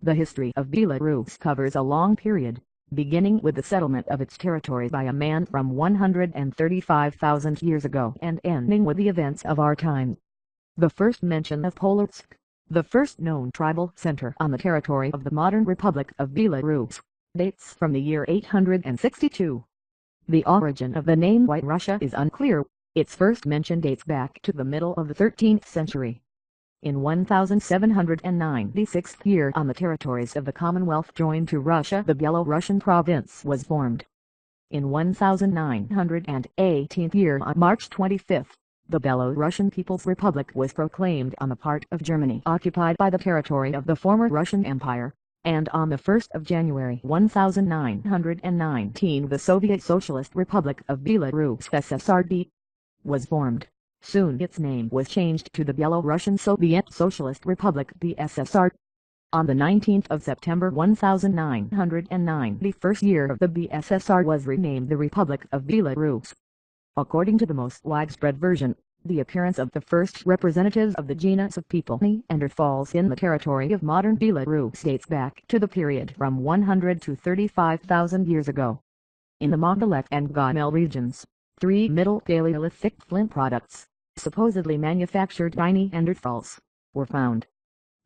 The history of Belarus covers a long period, beginning with the settlement of its territory by a man from 135,000 years ago and ending with the events of our time. The first mention of Polotsk, the first known tribal center on the territory of the modern Republic of Belarus, dates from the year 862. The origin of the name White Russia is unclear. Its first mention dates back to the middle of the 13th century. In 1796 year, on the territories of the Commonwealth joined to Russia, the Belarusian province was formed. In 1918 year, on March 25, the Belarusian People's Republic was proclaimed on the part of Germany occupied by the territory of the former Russian Empire, and on the 1st of January 1919 the Soviet Socialist Republic of Belarus (SSRB) was formed. Soon its name was changed to the Belarusian Soviet Socialist Republic (BSSR). On the 19th of September 1909, the first year of the BSSR was renamed the Republic of Belarus. According to the most widespread version, the appearance of the first representatives of the genus of people Neanderthals in the territory of modern Belarus dates back to the period from 100 to 35,000 years ago. In the Mongolic and Gomel regions, 3 Middle Paleolithic flint products, supposedly manufactured by Neanderthals, were found.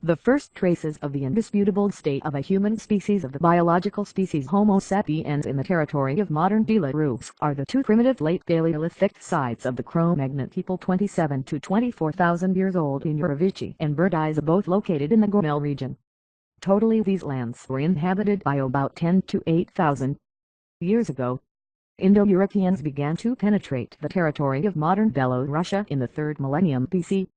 The first traces of the indisputable state of a human species of the biological species Homo sapiens in the territory of modern Belarus are the 2 primitive late Paleolithic sites of the Cro-Magnon people 27 to 24,000 years old in Urovichi and Berdiza, both located in the Gomel region. Totally these lands were inhabited by about 10 to 8,000 years ago. Indo-Europeans began to penetrate the territory of modern Belorussia in the 3rd millennium BC.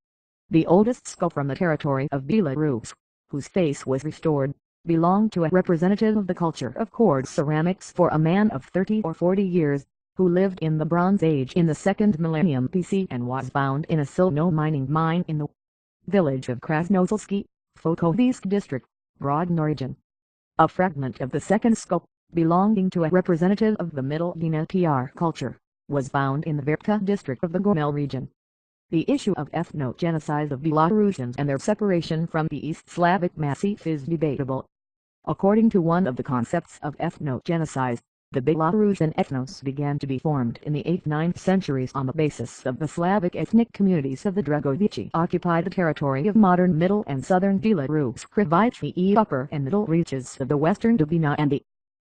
The oldest skull from the territory of Belarus, whose face was restored, belonged to a representative of the culture of quartz ceramics for a man of 30 or 40 years, who lived in the Bronze Age in the 2nd millennium BC and was found in a silver mining mine in the village of Krasnoselski, Fokovsk district, Grodno region. A fragment of the second skull, belonging to a representative of the Middle Dnepr culture, was found in the Verka district of the Gomel region. The issue of ethnogenocide of Belarusians and their separation from the East Slavic massif is debatable. According to one of the concepts of ethnogenocide, the Belarusian ethnos began to be formed in the 8th–9th centuries on the basis of the Slavic ethnic communities of the Dragovichi occupied the territory of modern middle and southern Belarus, Krivichi upper and middle reaches of the western Dubina and the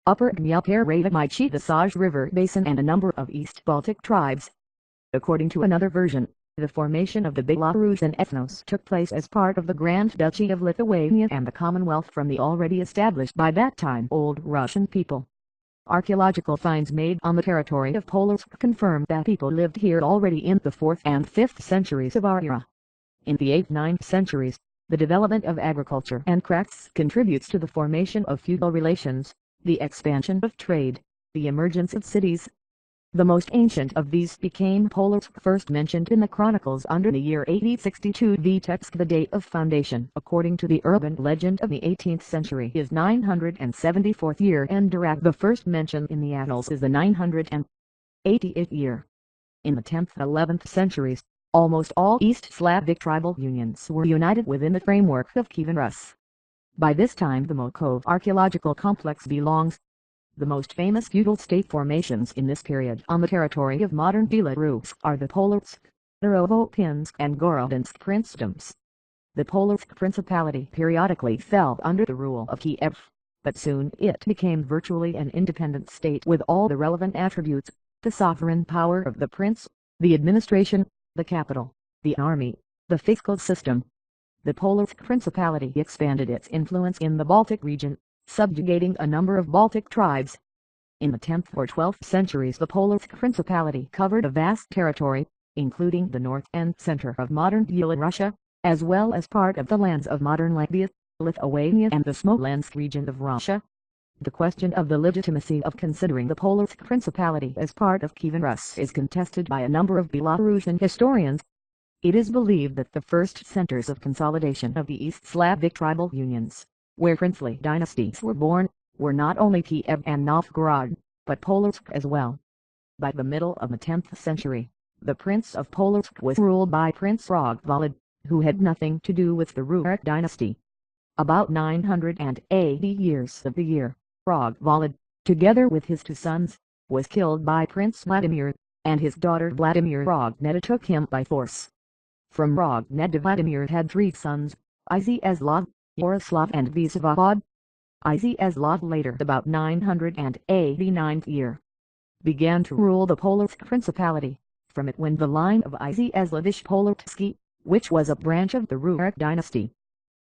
upper Dnieper-Ravomaichi, the Saj River basin, and a number of East Baltic tribes. According to another version, the formation of the Belarusian ethnos took place as part of the Grand Duchy of Lithuania and the Commonwealth from the already established by that time Old Russian people. Archaeological finds made on the territory of Polotsk confirm that people lived here already in the 4th and 5th centuries of our era. In the 8th–9th centuries, the development of agriculture and crafts contributes to the formation of feudal relations, the expansion of trade, the emergence of cities. The most ancient of these became Polotsk, first mentioned in the chronicles under the year 8062 Vitebsk. The date of foundation, according to the urban legend of the 18th century, is 974th year, and Durak, the first mention in the annals, is the 988th year. In the 10th–11th centuries, almost all East Slavic tribal unions were united within the framework of Kievan Rus. By this time the Mokov archaeological complex belongs. The most famous feudal state formations in this period on the territory of modern Belarus are the Polotsk, Starovopinsk and Gorodinsk princedoms. The Polotsk principality periodically fell under the rule of Kiev, but soon it became virtually an independent state with all the relevant attributes: the sovereign power of the prince, the administration, the capital, the army, the fiscal system. The Polotsk principality expanded its influence in the Baltic region, subjugating a number of Baltic tribes. In the 10th or 12th centuries the Polotsk principality covered a vast territory, including the north and center of modern Belarus, as well as part of the lands of modern Latvia, Lithuania and the Smolensk region of Russia. The question of the legitimacy of considering the Polotsk principality as part of Kievan Rus is contested by a number of Belarusian historians. It is believed that the first centers of consolidation of the East Slavic tribal unions, where princely dynasties were born, were not only Kiev and Novgorod, but Polotsk as well. By the middle of the 10th century, the Prince of Polotsk was ruled by Prince Rogvolod, who had nothing to do with the Rurik dynasty. about 980 years of the year, Rogvolod, together with his two sons, was killed by Prince Vladimir, and his daughter Vladimir Rogneda took him by force. From Rogneda Vladimir had three sons, Izyaslav, Yoroslav and Visavod. Izyaslav later, about 989 year, began to rule the Polotsk Principality. From it went the line of Izyaslavish-Polotsky, which was a branch of the Rurik dynasty.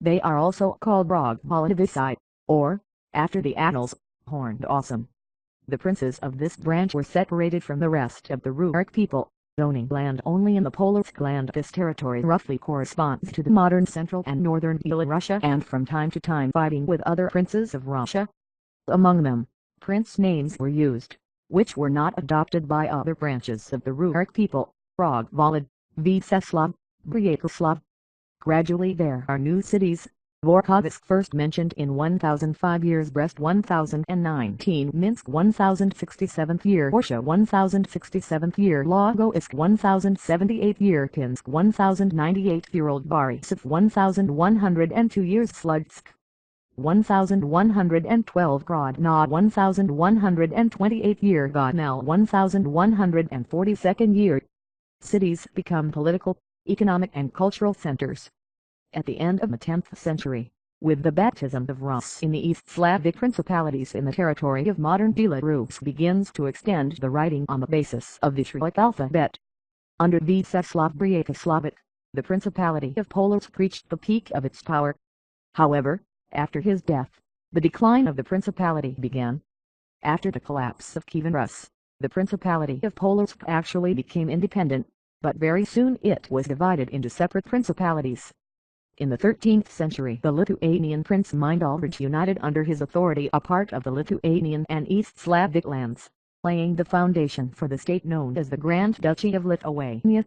They are also called Rogvolodovici, or, after the annals, Horned Awesome. The princes of this branch were separated from the rest of the Rurik people, owning land only in the Polotsk land. This territory roughly corresponds to the modern central and northern Belarus, and from time to time fighting with other princes of Russia. Among them, prince names were used, which were not adopted by other branches of the Rurik people, Rogvolod, Vseslav, Bryakoslav. Gradually there are new cities. Vorkovsk first mentioned in 1005 years, Brest 1019, Minsk 1067th year, Orsha 1067th year, Logoisk 1078 year, Pinsk 1098 year old, Borisov 1102 years, Slutsk 1112, Grodno 1128 year, Godmel 1142nd year. Cities become political, economic and cultural centers. At the end of the 10th century, with the baptism of Rus in the East Slavic principalities in the territory of modern Belarus, begins to extend the writing on the basis of the Cyrillic alphabet. Under Vseslav Bryakoslavic, the Principality of Polotsk reached the peak of its power. However, after his death, the decline of the principality began. After the collapse of Kievan Rus, the Principality of Polotsk actually became independent, but very soon it was divided into separate principalities. In the 13th century, the Lithuanian Prince Mindaugas united under his authority a part of the Lithuanian and East Slavic lands, laying the foundation for the state known as the Grand Duchy of Lithuania.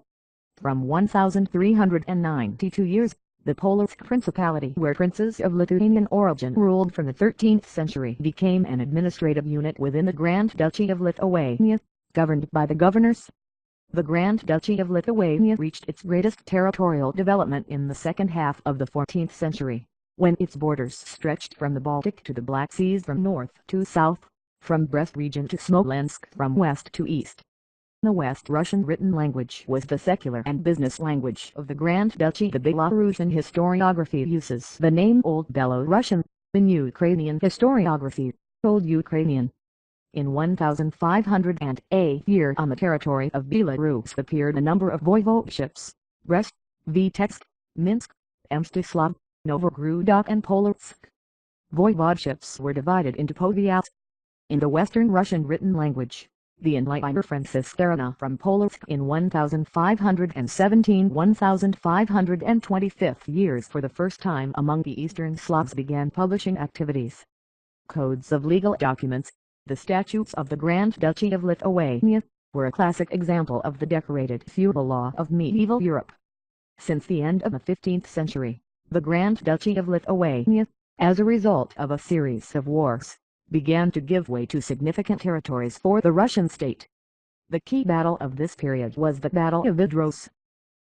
From 1392 years, the Polotsk Principality, where princes of Lithuanian origin ruled from the 13th century, became an administrative unit within the Grand Duchy of Lithuania, governed by the governors. The Grand Duchy of Lithuania reached its greatest territorial development in the second half of the 14th century, when its borders stretched from the Baltic to the Black Seas, from north to south, from Brest region to Smolensk, from west to east. The West Russian written language was the secular and business language of the Grand Duchy. The Belarusian historiography uses the name Old Belarusian, in Ukrainian historiography, Old Ukrainian. In 1508 year, on the territory of Belarus appeared a number of voivodeships: Brest, Vitebsk, Minsk, Mstislav, Novogrudok and Polotsk. Voivodeships were divided into powiats. In the Western Russian written language, the enlightener Francis Starina from Polotsk in 1525 years, for the first time among the Eastern Slavs, began publishing activities. Codes of legal documents. The statutes of the Grand Duchy of Lithuania were a classic example of the decorated feudal law of medieval Europe. Since the end of the 15th century, the Grand Duchy of Lithuania, as a result of a series of wars, began to give way to significant territories for the Russian state. The key battle of this period was the Battle of Vidros.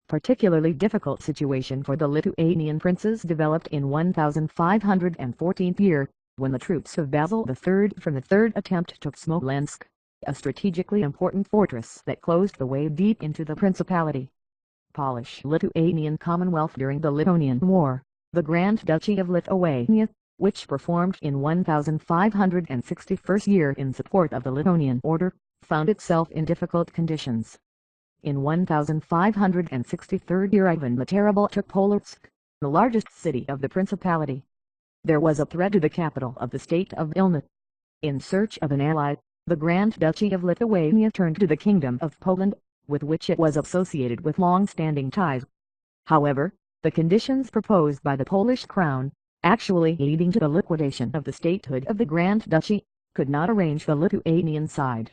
Particularly difficult situation for the Lithuanian princes developed in 1514 year, when the troops of Basil III from the third attempt took Smolensk, a strategically important fortress that closed the way deep into the principality. Polish-Lithuanian Commonwealth during the Livonian War, the Grand Duchy of Lithuania, which performed in 1561 year in support of the Livonian order, found itself in difficult conditions. In 1563 year, Ivan the Terrible took Polotsk, the largest city of the principality. There was a threat to the capital of the state of Vilna. In search of an ally, the Grand Duchy of Lithuania turned to the Kingdom of Poland, with which it was associated with long-standing ties. However, the conditions proposed by the Polish crown, actually leading to the liquidation of the statehood of the Grand Duchy, could not arrange the Lithuanian side.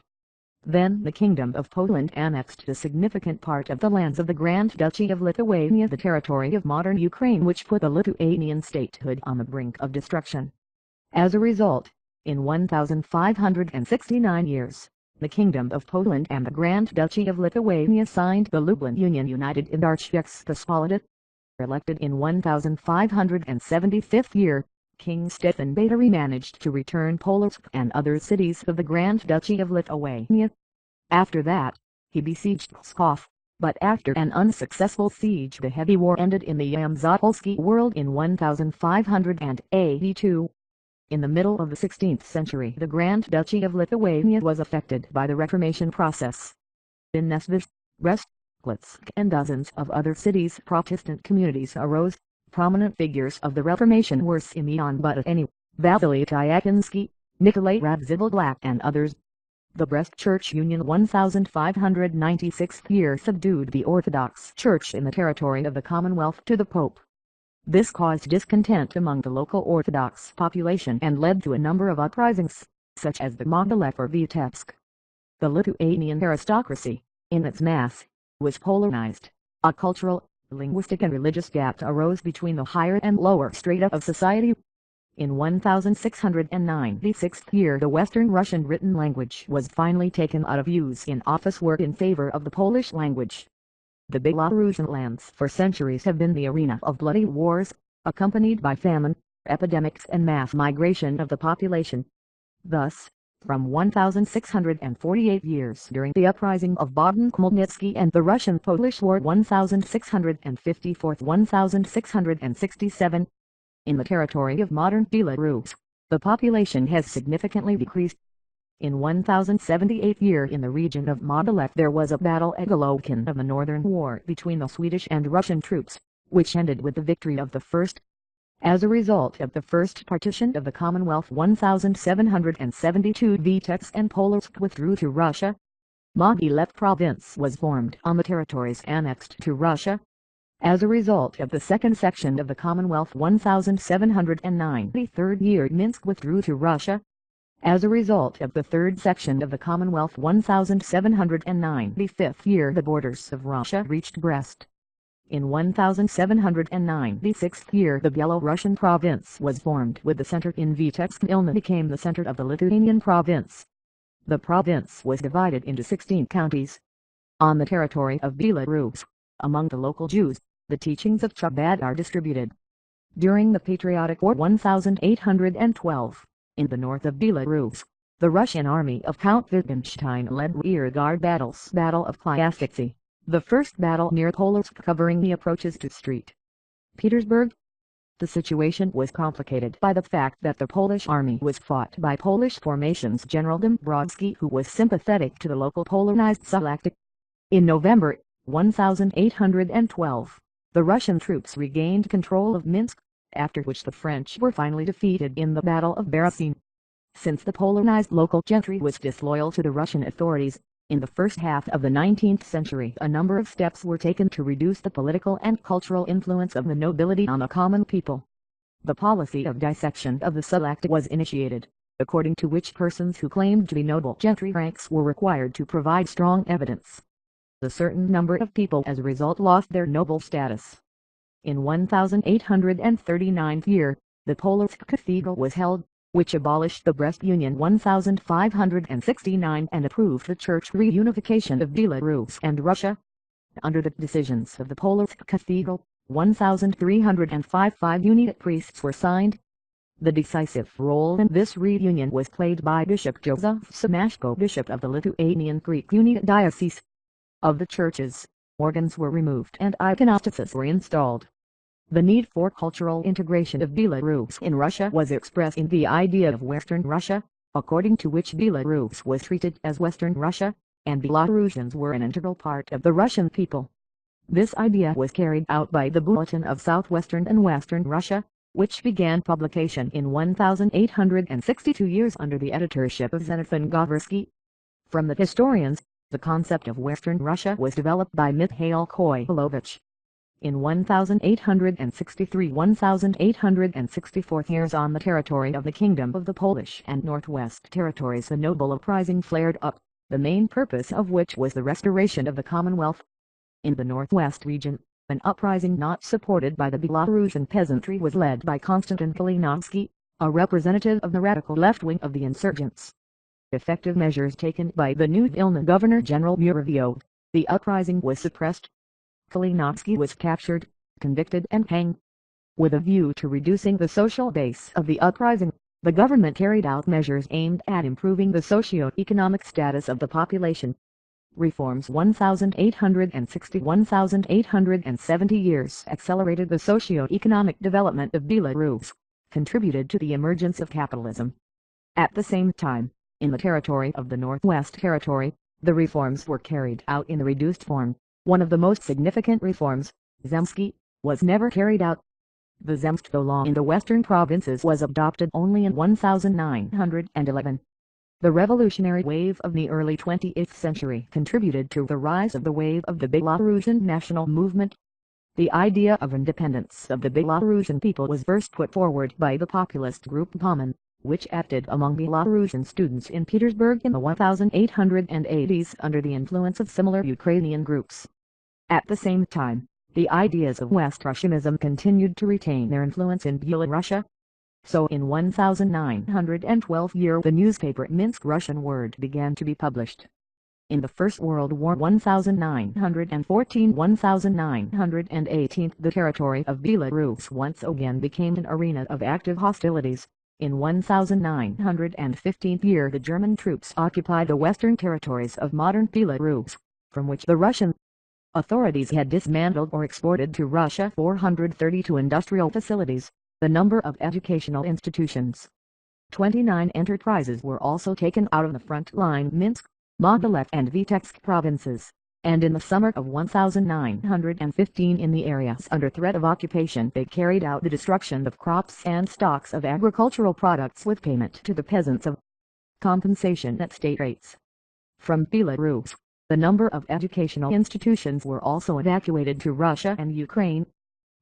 Then the Kingdom of Poland annexed a significant part of the lands of the Grand Duchy of Lithuania, the territory of modern Ukraine, which put the Lithuanian statehood on the brink of destruction. As a result, in 1569 years, the Kingdom of Poland and the Grand Duchy of Lithuania signed the Lublin Union, united in Archiepiscopalate. Elected in 1575 year, King Stefan Batory managed to return Polotsk and other cities of the Grand Duchy of Lithuania. After that, he besieged Pskov, but after an unsuccessful siege the heavy war ended in the Yamzopolsky world in 1582. In the middle of the 16th century the Grand Duchy of Lithuania was affected by the Reformation process. In Nesvis, Brest-Litsk and dozens of other cities Protestant communities arose. Prominent figures of the Reformation were Simeon Budatny, Vasily Tyakinsky, Nikolai Radziwiłł and others. The Brest Church Union 1596 year subdued the Orthodox Church in the territory of the Commonwealth to the Pope. This caused discontent among the local Orthodox population and led to a number of uprisings, such as the Mogilев or Vitebsk. The Lithuanian aristocracy, in its mass, was polarized. A cultural, linguistic and religious gap arose between the higher and lower strata of society. In 1696 year the Western Russian written language was finally taken out of use in office work in favor of the Polish language. The Belarusian lands for centuries have been the arena of bloody wars, accompanied by famine, epidemics and mass migration of the population. Thus, from 1648 years during the uprising of Bogdan-Khmelnytsky and the Russian-Polish War 1664-1667, in the territory of modern Belarus, the population has significantly decreased. In 1078 year in the region of Mogilев there was a battle at Golovkin of the Northern War between the Swedish and Russian troops, which ended with the victory of the first. As a result of the first partition of the Commonwealth 1772 Vitebsk and Polotsk withdrew to Russia. Mogilev province was formed on the territories annexed to Russia. As a result of the second section of the Commonwealth 1793 year Minsk withdrew to Russia. As a result of the third section of the Commonwealth 1795 year the borders of Russia reached Brest. In 1796 year the Belarusian province was formed with the center in Vitebsk. Vilna became the center of the Lithuanian province. The province was divided into 16 counties. On the territory of Belarus, among the local Jews, the teachings of Chabad are distributed. During the Patriotic War 1812, in the north of Belarus, the Russian army of Count Wittgenstein led rearguard battles. Battle of Plyasticcy, the first battle near Polotsk covering the approaches to St. Petersburg. The situation was complicated by the fact that the Polish army was fought by Polish formations. General Dąbrowski, who was sympathetic to the local polarized Salactic. In November 1812, the Russian troops regained control of Minsk, after which the French were finally defeated in the Battle of Belarus. Since the polarized local gentry was disloyal to the Russian authorities, in the first half of the 19th century a number of steps were taken to reduce the political and cultural influence of the nobility on the common people. The policy of dissection of the Salactic was initiated, according to which persons who claimed to be noble gentry ranks were required to provide strong evidence. A certain number of people as a result lost their noble status. In 1839 year, the Polotsk Cathedral was held, which abolished the Brest Union 1569 and approved the church reunification of Belarus and Russia. Under the decisions of the Polotsk Cathedral, 1,305 unit priests were signed. The decisive role in this reunion was played by Bishop Joseph Semashko, Bishop of the Lithuanian Greek Unit Diocese. Of the churches, organs were removed and iconostases were installed. The need for cultural integration of Belarus in Russia was expressed in the idea of Western Russia, according to which Belarus was treated as Western Russia, and Belarusians were an integral part of the Russian people. This idea was carried out by the Bulletin of Southwestern and Western Russia, which began publication in 1862 years under the editorship of Xenophon Goversky. From the historians, the concept of Western Russia was developed by Mikhail Koilovich. In 1863-1864 years on the territory of the Kingdom of the Polish and Northwest Territories a noble uprising flared up, the main purpose of which was the restoration of the Commonwealth. In the Northwest region, an uprising not supported by the Belarusian peasantry was led by Konstantin Kalinowski, a representative of the radical left wing of the insurgents. Effective measures taken by the new Vilna Governor-General Muravyo, the uprising was suppressed. Kalinowski was captured, convicted and hanged. With a view to reducing the social base of the uprising, the government carried out measures aimed at improving the socio-economic status of the population. Reforms 1860–1870 years accelerated the socio-economic development of Belarus, contributed to the emergence of capitalism. At the same time, in the territory of the Northwest Territory, the reforms were carried out in a reduced form. One of the most significant reforms, Zemsky, was never carried out. The Zemsk law in the western provinces was adopted only in 1911. The revolutionary wave of the early 20th century contributed to the rise of the wave of the Belarusian national movement. The idea of independence of the Belarusian people was first put forward by the populist group Common, which acted among Belarusian students in Petersburg in the 1880s under the influence of similar Ukrainian groups. At the same time, the ideas of West Russianism continued to retain their influence in Belarus. So in 1912 the newspaper Minsk Russian Word began to be published. In the First World War 1914–1918 the territory of Belarus once again became an arena of active hostilities. In 1915 the German troops occupied the western territories of modern Belarus, from which the Russian authorities had dismantled or exported to Russia 432 industrial facilities, the number of educational institutions. 29 enterprises were also taken out of the front line Minsk, Mogilev and Vitebsk provinces, and in the summer of 1915 in the areas under threat of occupation they carried out the destruction of crops and stocks of agricultural products with payment to the peasants of compensation at state rates. From Belarus, the number of educational institutions were also evacuated to Russia and Ukraine.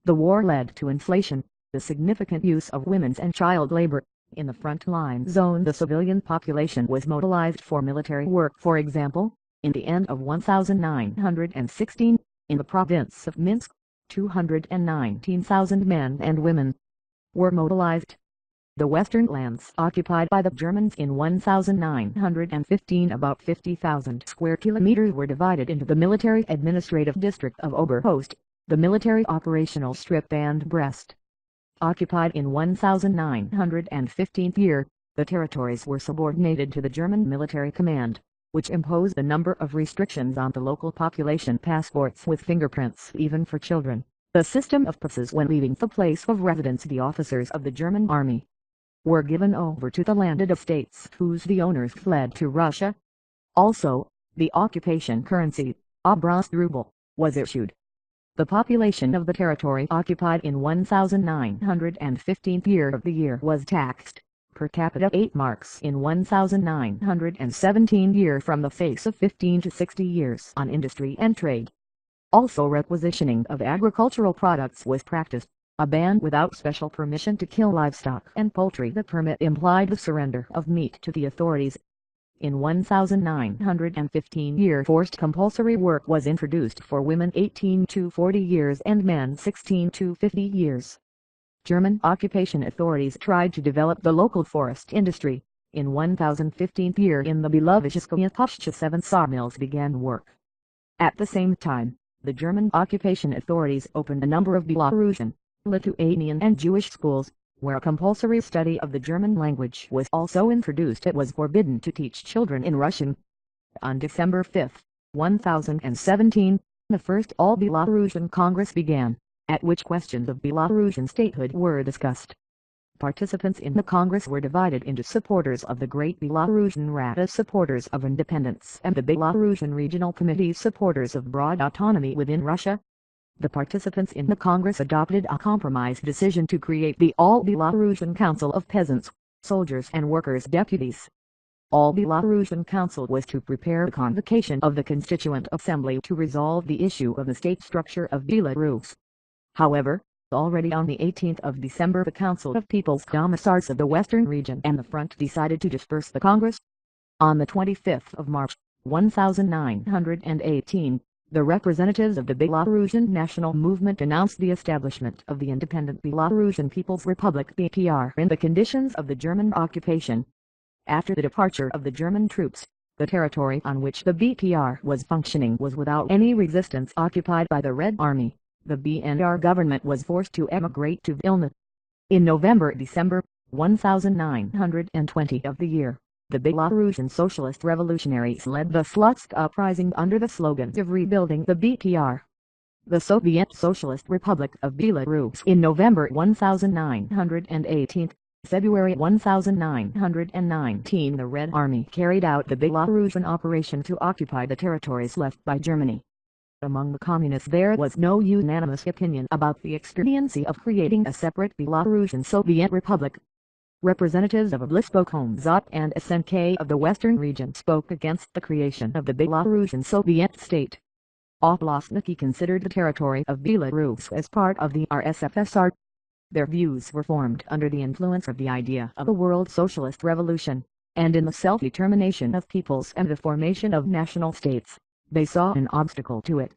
The war led to inflation, the significant use of women's and child labor. In the front-line zone the civilian population was mobilized for military work. For example, in the end of 1916, in the province of Minsk, 219,000 men and women were mobilized. The western lands occupied by the Germans in 1915, about 50,000 square kilometers, were divided into the military administrative district of Oberhost, the military operational strip and Brest. Occupied in 1915 the territories were subordinated to the German military command, which imposed a number of restrictions on the local population: passports with fingerprints even for children, the system of passes when leaving the place of residence. The officers of the German army were given over to the landed estates whose the owners fled to Russia. Also, the occupation currency, Obrast ruble, was issued. The population of the territory occupied in 1915 of the year was taxed, per capita 8 marks in 1917 from the face of 15 to 60 years on industry and trade. Also requisitioning of agricultural products was practiced, a ban without special permission to kill livestock and poultry. The permit implied the surrender of meat to the authorities. In 1915 forced compulsory work was introduced for women 18 to 40 years and men 16 to 50 years. German occupation authorities tried to develop the local forest industry. In 1015 in the Belovezhskaya Pushcha 7 sawmills began work. At the same time, the German occupation authorities opened a number of Belarusian, Lithuanian and Jewish schools, where a compulsory study of the German language was also introduced. It was forbidden to teach children in Russian. On December 5, 1017, the first All-Belarusian Congress began, at which questions of Belarusian statehood were discussed. Participants in the Congress were divided into supporters of the Great Belarusian Rada, supporters of independence, and the Belarusian Regional Committee, supporters of broad autonomy within Russia. The participants in the Congress adopted a compromise decision to create the All-Belarusian Council of Peasants, Soldiers and Workers' Deputies. All-Belarusian Council was to prepare the convocation of the Constituent Assembly to resolve the issue of the state structure of Belarus. However, already on the 18th of December the Council of People's Commissars of the Western Region and the Front decided to disperse the Congress. On the 25th of March, 1918, the representatives of the Belarusian National Movement announced the establishment of the independent Belarusian People's Republic (BPR) in the conditions of the German occupation. After the departure of the German troops, the territory on which the BPR was functioning was without any resistance occupied by the Red Army. the BNR government was forced to emigrate to Vilna. In November-December 1920 of the year, the Belarusian socialist revolutionaries led the Slutsk uprising under the slogan of rebuilding the BTR. The Soviet Socialist Republic of Belarus in November 1918, February 1919 the Red Army carried out the Belarusian operation to occupy the territories left by Germany. Among the communists there was no unanimous opinion about the expediency of creating a separate Belarusian Soviet Republic. Representatives of Oblspokomzot and SNK of the western region spoke against the creation of the Belarusian Soviet state. Oblastniki considered the territory of Belarus as part of the RSFSR. Their views were formed under the influence of the idea of a world socialist revolution, and in the self-determination of peoples and the formation of national states, they saw an obstacle to it.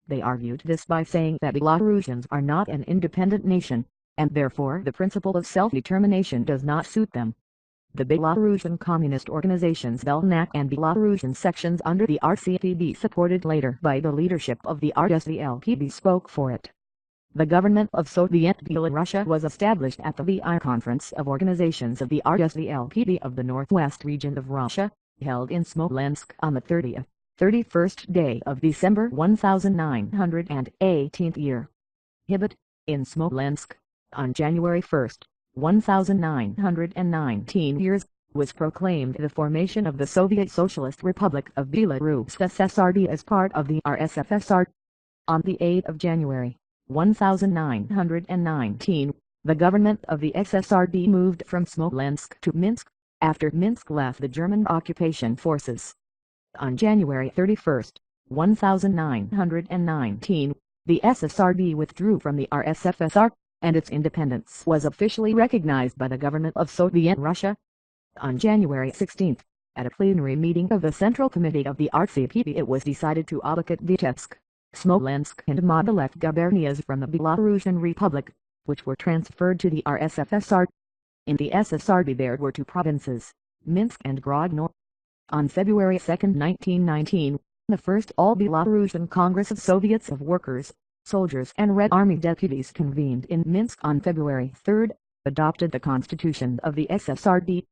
They argued this by saying that Belarusians are not an independent nation, and therefore the principle of self-determination does not suit them. The Belarusian communist organizations Belnak and Belarusian sections under the RCPB, supported later by the leadership of the RSVLPB, spoke for it. The government of Soviet Belarusia was established at the VI Conference of Organizations of the RSVLPB of the Northwest region of Russia, held in Smolensk on the 31st day of December 1918 year. Hibit, in Smolensk, on January 1, 1919 years, was proclaimed the formation of the Soviet Socialist Republic of Belarus SSRD as part of the RSFSR. On the 8th of January 1919, the government of the SSRD moved from Smolensk to Minsk, after Minsk left the German occupation forces. On January 31, 1919, the SSRD withdrew from the RSFSR, and its independence was officially recognized by the government of Soviet Russia. On January 16, at a plenary meeting of the Central Committee of the RCPB, it was decided to allocate Vitebsk, Smolensk and Mogilev gubernias from the Belarusian Republic, which were transferred to the RSFSR. In the SSRD there were two provinces, Minsk and Grodno. On February 2, 1919, the first All-Belarusian Congress of Soviets of Workers, Soldiers and Red Army deputies convened in Minsk on February 3, adopted the constitution of the SSRD.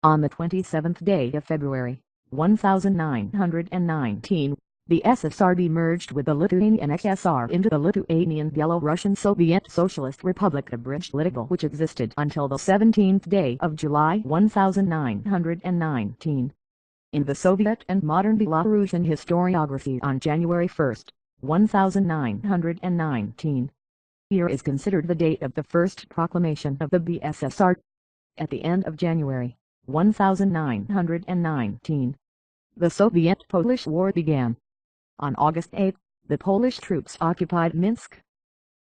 On the 27th day of February, 1919, the SSRD merged with the Lithuanian SSR into the Lithuanian Belarusian Soviet Socialist Republic abridged Litgal, which existed until the 17th day of July 1919. In the Soviet and modern Belarusian historiography on January 1, 1919, year is considered the date of the first proclamation of the BSSR. At the end of January 1919, the Soviet-Polish War began. On August 8, the Polish troops occupied Minsk.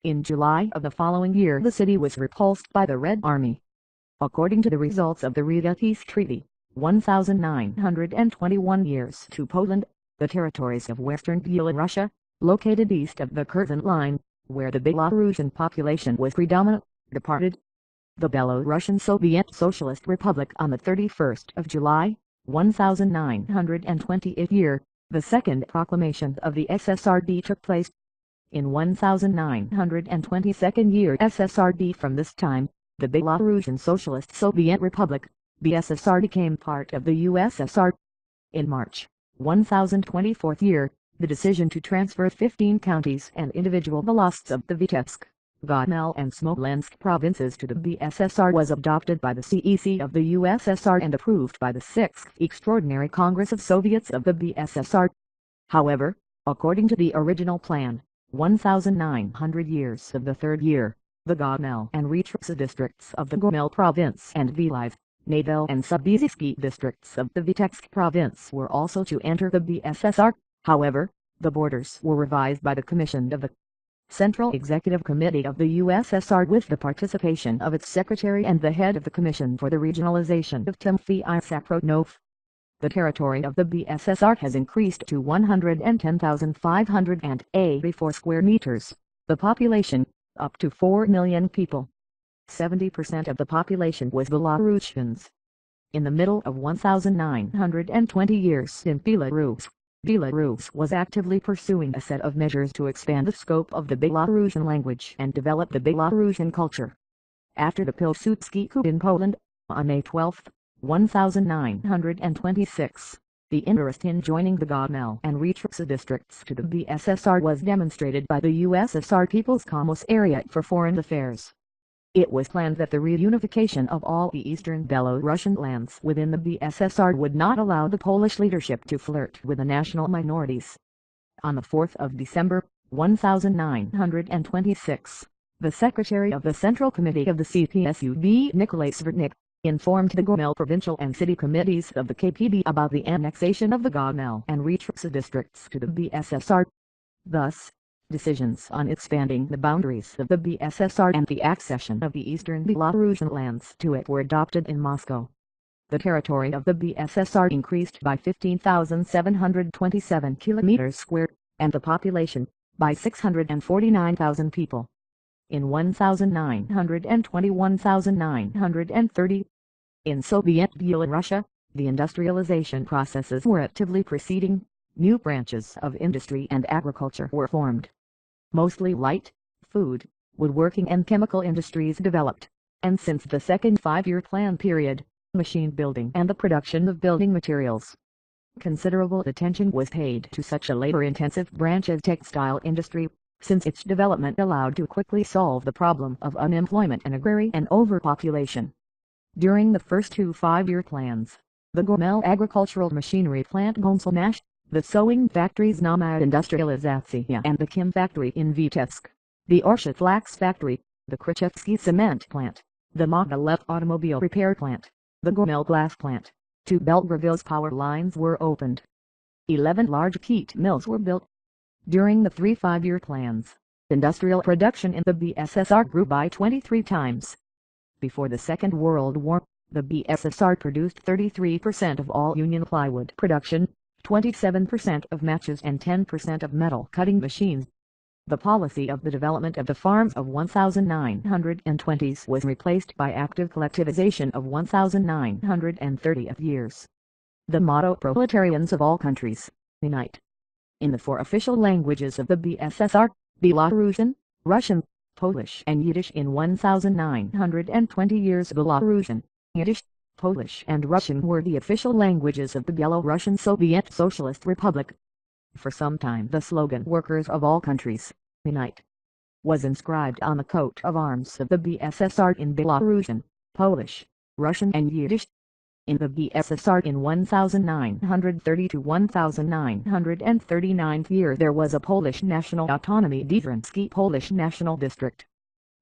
In July of the following year the city was repulsed by the Red Army. According to the results of the Riga Peace Treaty, 1921 years to Poland, the territories of western Belarusia, located east of the Curzon Line, where the Belarusian population was predominant, departed. The Belarusian Soviet Socialist Republic on the 31st of July, 1928 year, the second proclamation of the SSRD took place. In 1922 year SSRD from this time, the Belarusian Socialist Soviet Republic, BSSR, became part of the USSR. In March 1024 year, the decision to transfer 15 counties and individual volostes of the Vitebsk, Gomel and Smolensk provinces to the BSSR was adopted by the CEC of the USSR and approved by the 6th Extraordinary Congress of Soviets of the BSSR. However, according to the original plan, 1900 years of the third year, the Gomel and Retritsa districts of the Gomel province and Vyliv, Nadel and Sobieski districts of the Vitebsk province were also to enter the BSSR. However, the borders were revised by the Commission of the Central Executive Committee of the USSR with the participation of its secretary and the head of the Commission for the Regionalization of Timofey Sapronov. The territory of the BSSR has increased to 110,584 square meters, the population, up to 4 million people. 70% of the population was Belarusians. In the middle of 1920 years in Belarus, Belarus was actively pursuing a set of measures to expand the scope of the Belarusian language and develop the Belarusian culture. After the Pilsudski coup in Poland, on May 12, 1926, the interest in joining the Gomel and Rechitsa districts to the BSSR was demonstrated by the USSR People's Commissariat for Foreign Affairs. It was planned that the reunification of all the eastern Belarusian lands within the BSSR would not allow the Polish leadership to flirt with the national minorities. On the 4th of December, 1926, the Secretary of the Central Committee of the CPSUB, Nikolai Svertnik, informed the Gomel provincial and city committees of the KPD about the annexation of the Gomel and Rechitsa districts to the BSSR. Thus, decisions on expanding the boundaries of the BSSR and the accession of the eastern Belarusian lands to it were adopted in Moscow. The territory of the BSSR increased by 15,727 kilometers squared, and the population by 649,000 people. In 1920-1930, in Soviet Belarusia, the industrialization processes were actively proceeding. New branches of industry and agriculture were formed. Mostly light, food, woodworking and chemical industries developed, and since the second five-year plan period, machine building and the production of building materials. Considerable attention was paid to such a labor-intensive branch as textile industry, since its development allowed to quickly solve the problem of unemployment and agrarian and overpopulation. During the first two five-year plans, the Gomel agricultural machinery plant Gonsalmash, the sewing factories Nomad Industrializatsiya and the Kim factory in Vitebsk, the Orsha flax factory, the Krichevsky cement plant, the Mogilev automobile repair plant, the Gomel glass plant, 2 Belgravil's power lines were opened. 11 large peat mills were built. During the 3 five-year plans, industrial production in the BSSR grew by 23 times. Before the Second World War, the BSSR produced 33% of all Union plywood production, 27% of matches and 10% of metal cutting machines. The policy of the development of the farms of 1920s was replaced by active collectivization of 1930 years. The motto "Proletarians of all countries, unite." In the 4 official languages of the BSSR, Belarusian, Russian, Polish and Yiddish. In 1920 years, Belarusian, Yiddish, Polish and Russian were the official languages of the Belarusian Soviet Socialist Republic. For some time the slogan "Workers of all countries, unite" was inscribed on the coat of arms of the BSSR in Belarusian, Polish, Russian and Yiddish. In the BSSR in 1930 to 1939 year there was a Polish national autonomy Dvrinski Polish National District.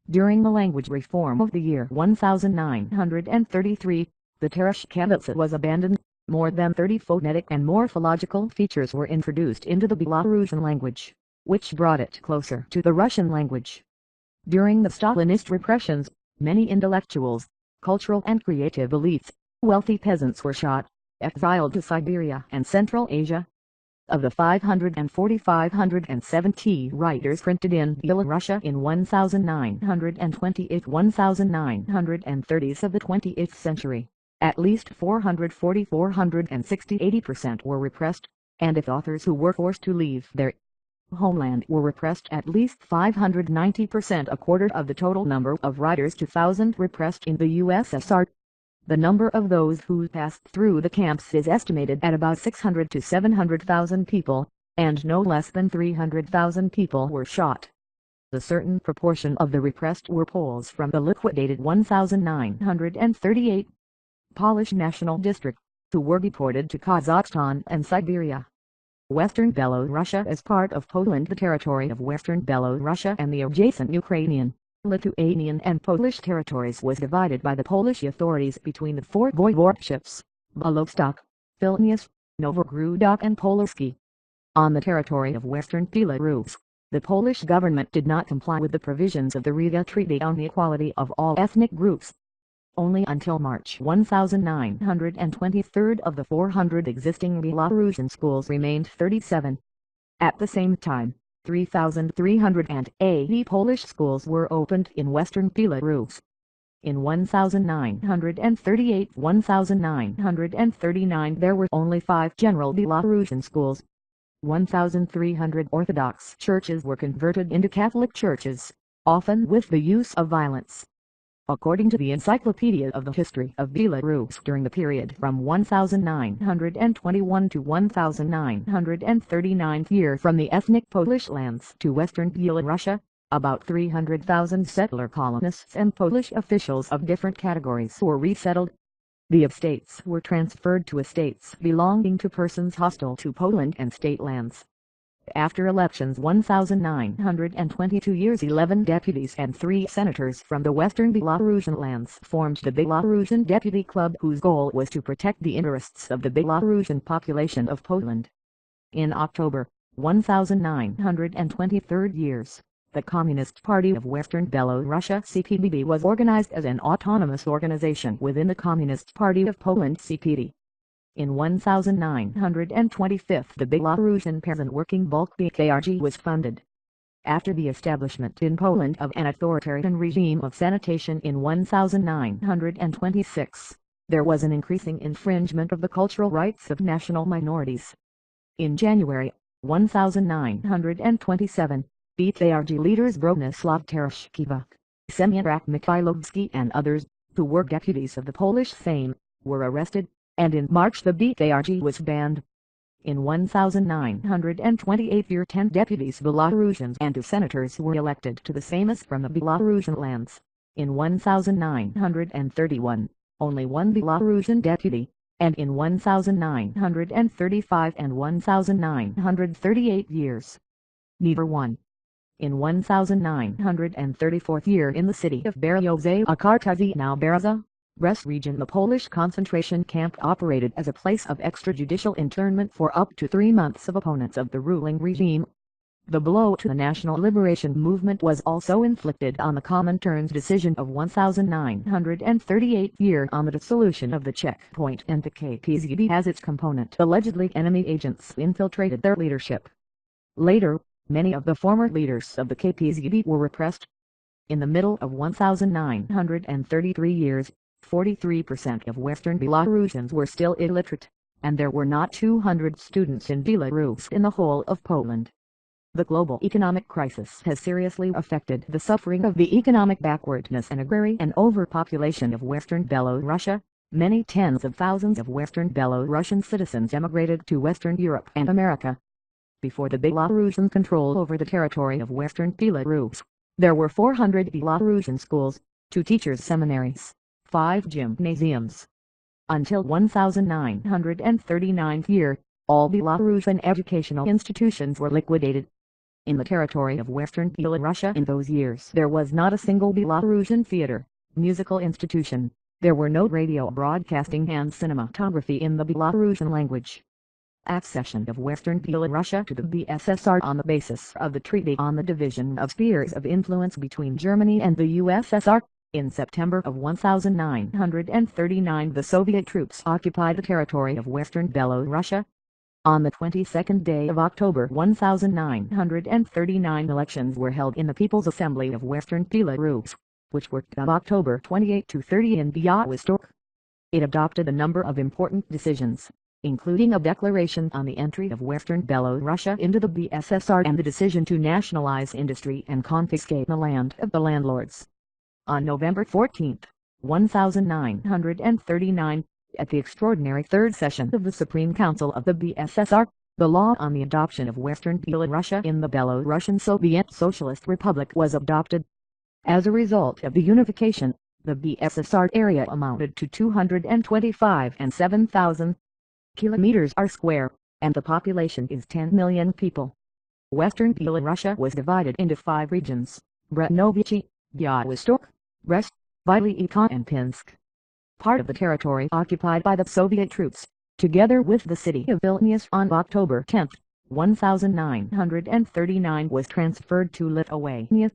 During the language reform of the year 1933, the Tereshkevitsa was abandoned. More than 30 phonetic and morphological features were introduced into the Belarusian language, which brought it closer to the Russian language. During the Stalinist repressions, many intellectuals, cultural and creative elites, wealthy peasants were shot, exiled to Siberia and Central Asia. Of the 570 writers printed in Belarusia in 1928-1930s of the 20th century, at least 80% were repressed, and if authors who were forced to leave their homeland were repressed, at least 590%, a quarter of the total number of writers 2,000 repressed in the USSR. The number of those who passed through the camps is estimated at about 600 to 700,000 people, and no less than 300,000 people were shot. A certain proportion of the repressed were Poles from the liquidated 1938 Polish National District, who were deported to Kazakhstan and Siberia. Western Belorussia is part of Poland. The territory of Western Belorussia and the adjacent Ukrainian, Lithuanian and Polish territories was divided by the Polish authorities between the 4 voivodeships, Białystok, Vilnius, Novogrudok and Polski. On the territory of Western Belarus, the Polish government did not comply with the provisions of the Riga Treaty on the equality of all ethnic groups. Only until March 1923 of the 400 existing Belarusian schools remained 37. At the same time, 3,380 Polish schools were opened in western Belarus. In 1938-1939 there were only 5 general Belarusian schools. 1,300 Orthodox churches were converted into Catholic churches, often with the use of violence. According to the Encyclopedia of the History of Belarus during the period from 1921 to 1939 year from the ethnic Polish lands to western Belarus, about 300,000 settler colonists and Polish officials of different categories were resettled. The estates were transferred to estates belonging to persons hostile to Poland and state lands. After elections 1922 years 11 deputies and 3 senators from the western Belarusian lands formed the Belarusian Deputy Club, whose goal was to protect the interests of the Belarusian population of Poland. In October 1923 years, the Communist Party of Western Belarus (CPB) was organized as an autonomous organization within the Communist Party of Poland (CPD). In 1925 the Belarusian Peasant Working Bulk (BKRG) was funded. After the establishment in Poland of an authoritarian regime of sanitation in 1926, there was an increasing infringement of the cultural rights of national minorities. In January 1927, BKRG leaders Bronislaw Tereshkiewicz, Semyon Mikhailovsky and others, who were deputies of the Polish Sejm, were arrested, and in March the BKRG was banned. In 1928 10 deputies Belarusians and 2 senators were elected to the Sejm from the Belarusian lands. In 1931, only 1 Belarusian deputy, and in 1935 and 1938 years, neither one. In 1934 year in the city of Berioza Akartazi now Bereza, Brest region the Polish concentration camp operated as a place of extrajudicial internment for up to 3 months of opponents of the ruling regime. The blow to the national liberation movement was also inflicted on the Comintern's decision of 1938 year on the dissolution of the checkpoint, and the KPZB as its component. Allegedly enemy agents infiltrated their leadership. Later, many of the former leaders of the KPZB were repressed. In the middle of 1933 years, 43% of Western Belarusians were still illiterate, and there were not 200 students in Belarus in the whole of Poland. The global economic crisis has seriously affected the suffering of the economic backwardness and agrarian overpopulation of Western Belarus. Many tens of thousands of Western Belarusian citizens emigrated to Western Europe and America. Before the Belarusian control over the territory of Western Belarus, there were 400 Belarusian schools, 2 teachers' seminaries, 5 gymnasiums. Until 1939 year, all Belarusian educational institutions were liquidated. In the territory of Western Belarus in those years there was not a single Belarusian theater, musical institution, there were no radio broadcasting and cinematography in the Belarusian language. Accession of Western Belarus to the BSSR on the basis of the Treaty on the Division of Spheres of Influence between Germany and the USSR. In September of 1939 the Soviet troops occupied the territory of Western Belarus. On the 22nd day of October 1939 elections were held in the People's Assembly of Western Belarus, which were of October 28 to 30 in Białystok. It adopted a number of important decisions, including a declaration on the entry of Western Belarus into the BSSR and the decision to nationalize industry and confiscate the land of the landlords. On November 14, 1939, at the extraordinary third session of the Supreme Council of the BSSR, the law on the adoption of Western Belarus in the Belarusian Soviet Socialist Republic was adopted. As a result of the unification, the BSSR area amounted to 225,700 kilometers square, and the population is 10 million people. Western Belarus was divided into 5 regions: Breznovichi, Białystok, Brest, Vily-Ikon and Pinsk. Part of the territory occupied by the Soviet troops, together with the city of Vilnius on October 10, 1939 was transferred to Lithuania.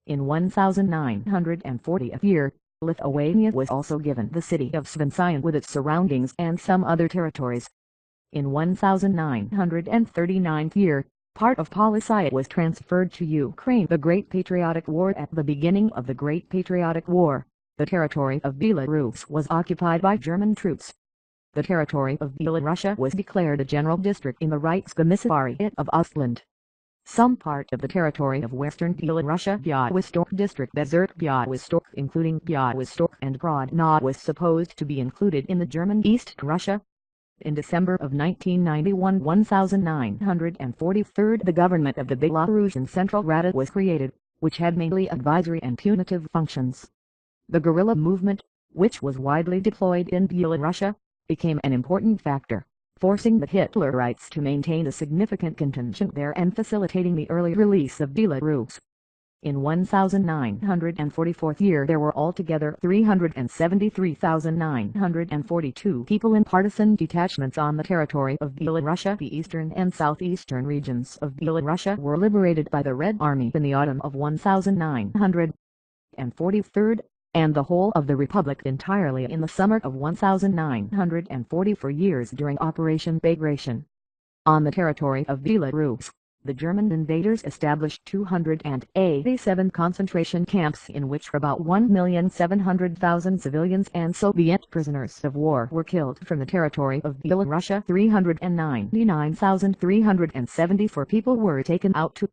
In 1940 year, Lithuania was also given the city of Svensian with its surroundings and some other territories. In 1939 year, part of Polisia was transferred to Ukraine. The Great Patriotic War. At the beginning of the Great Patriotic War, the territory of Belarus was occupied by German troops. the territory of Belarus was declared a general district in the Reichskommissariat of Ostland. Some part of the territory of western Belarus Białystok district Desert Białystok including Białystok and Grodno was supposed to be included in the German East Russia. In December of 1991 1943 the government of the Belarusian Central Rada was created, which had mainly advisory and punitive functions. The guerrilla movement, which was widely deployed in Belarus, became an important factor, forcing the Hitlerites to maintain a significant contingent there and facilitating the early release of Belarus. In 1944 year there were altogether 373,942 people in partisan detachments on the territory of Belarus. The eastern and southeastern regions of Belarus were liberated by the Red Army in the autumn of 1943, and the whole of the Republic entirely in the summer of 1944 years during Operation Bagration. On the territory of Belarus, the German invaders established 287 concentration camps in which about 1,700,000 civilians and Soviet prisoners of war were killed. From the territory of Belarus 399,374 people were taken out to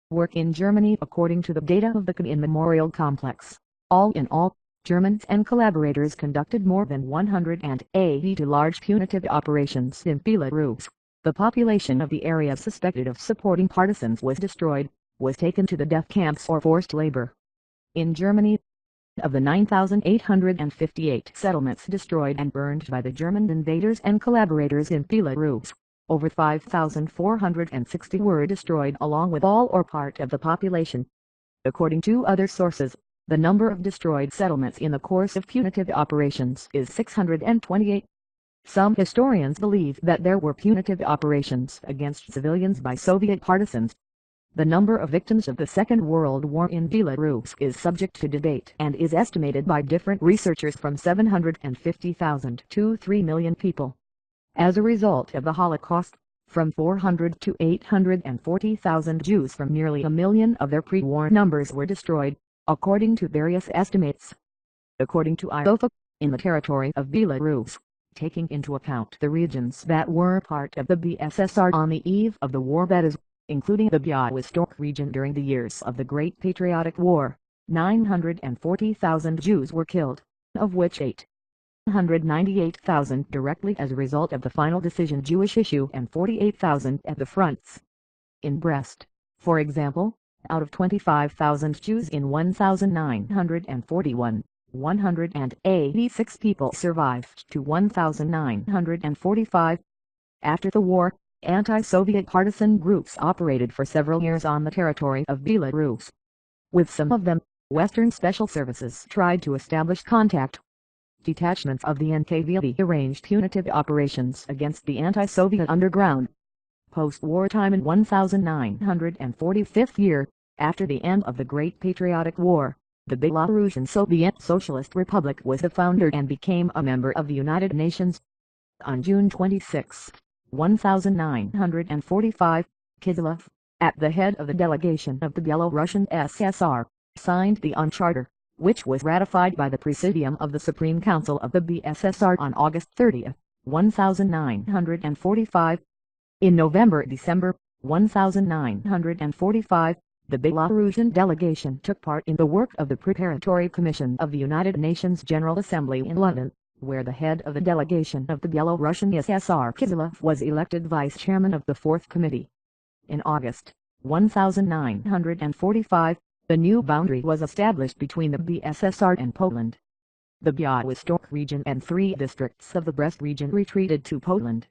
work in Germany according to the data of the Kanin Memorial Complex. All in all, Germans and collaborators conducted more than 182 large punitive operations in Belarus. The population of the area suspected of supporting partisans was destroyed, was taken to the death camps or forced labor. In Germany, of the 9,858 settlements destroyed and burned by the German invaders and collaborators in Belarus, over 5,460 were destroyed along with all or part of the population. According to other sources, the number of destroyed settlements in the course of punitive operations is 628. Some historians believe that there were punitive operations against civilians by Soviet partisans. The number of victims of the Second World War in Belarus is subject to debate and is estimated by different researchers from 750,000 to 3 million people. As a result of the Holocaust, from 400 to 840,000 Jews from nearly a million of their pre-war numbers were destroyed, according to various estimates. According to IOFA, in the territory of Belarus, taking into account the regions that were part of the BSSR on the eve of the war, that is, including the Białystok region during the years of the Great Patriotic War, 940,000 Jews were killed, of which 898,000 directly as a result of the final decision Jewish issue and 48,000 at the fronts. In Brest, for example, out of 25,000 Jews in 1941, 186 people survived to 1,945. After the war, anti-Soviet partisan groups operated for several years on the territory of Belarus. With some of them, Western Special Services tried to establish contact. Detachments of the NKVD arranged punitive operations against the anti-Soviet underground. Post-war time in 1945 year, after the end of the Great Patriotic War, the Belarusian Soviet Socialist Republic was the founder and became a member of the United Nations. On June 26, 1945, Kisilov, at the head of the delegation of the Belarusian SSR, signed the Charter, which was ratified by the Presidium of the Supreme Council of the BSSR on August 30, 1945. In November-December 1945, the Belarusian delegation took part in the work of the Preparatory Commission of the United Nations General Assembly in London, where the head of the delegation of the Belarusian SSR Kisilov was elected vice chairman of the Fourth Committee. In August 1945, the new boundary was established between the BSSR and Poland. The Białystok region and 3 districts of the Brest region retreated to Poland.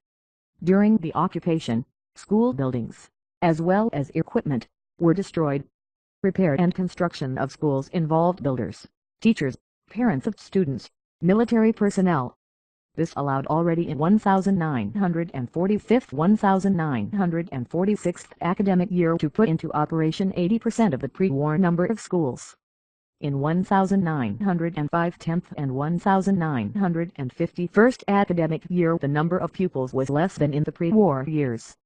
During the occupation, school buildings, as well as equipment, were destroyed. Repair and construction of schools involved builders, teachers, parents of students, military personnel. This allowed already in 1945-1946 academic year to put into operation 80% of the pre-war number of schools. In 1905 10th and 1951st academic year the number of pupils was less than in the pre-war years.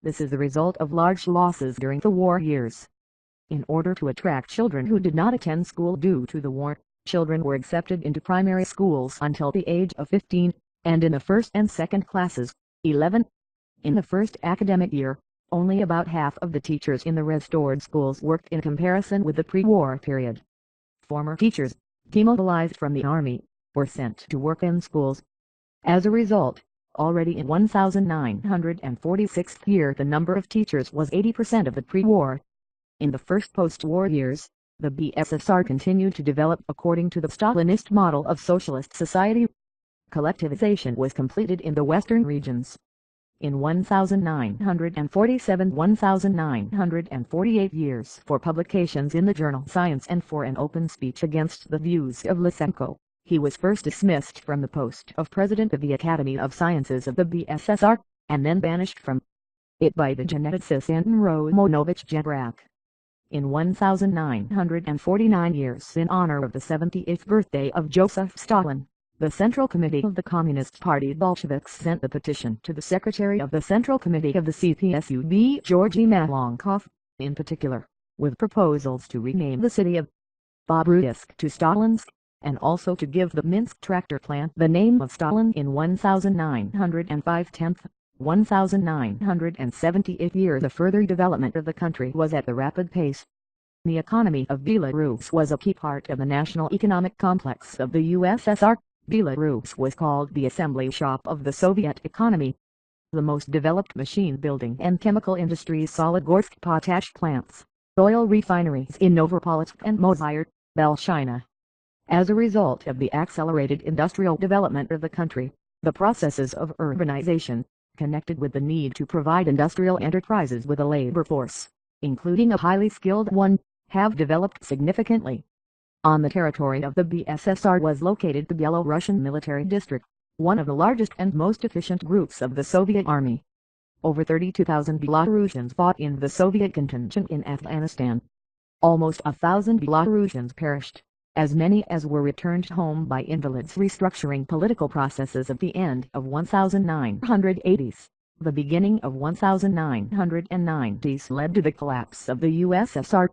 This is the result of large losses during the war years. In order to attract children who did not attend school due to the war, children were accepted into primary schools until the age of 15, and in the first and second classes, 11. In the first academic year, only about half of the teachers in the restored schools worked in comparison with the pre-war period. Former teachers, demobilized from the army, were sent to work in schools. As a result, already in 1946 year the number of teachers was 80% of the pre-war. In the first post-war years, the BSSR continued to develop according to the Stalinist model of socialist society. Collectivization was completed in the western regions. In 1947-1948 years for publications in the journal Science and for an open speech against the views of Lysenko, he was first dismissed from the post of President of the Academy of Sciences of the BSSR, and then banished from it by the geneticist Anton Romanovich Jabrak. In 1949 years in honor of the 78th birthday of Joseph Stalin, the Central Committee of the Communist Party Bolsheviks sent the petition to the Secretary of the Central Committee of the CPSUB Georgy Malenkov, in particular, with proposals to rename the city of Bobruisk to Stalinsk, and also to give the Minsk tractor plant the name of Stalin. In 1978 year the further development of the country was at a rapid pace. The economy of Belarus was a key part of the national economic complex of the USSR. Belarus was called the assembly shop of the Soviet economy. The most developed machine building and chemical industries, Solidgorsk potash plants, oil refineries in Novopolotsk and Mozyr, Belshina. As a result of the accelerated industrial development of the country, the processes of urbanization, connected with the need to provide industrial enterprises with a labor force, including a highly skilled one, have developed significantly. On the territory of the BSSR was located the Belarusian military district, one of the largest and most efficient groups of the Soviet army. Over 32,000 Belarusians fought in the Soviet contingent in Afghanistan. Almost 1,000 Belarusians perished, as many as were returned home by invalids. Restructuring political processes at the end of 1980s, the beginning of 1990s led to the collapse of the USSR.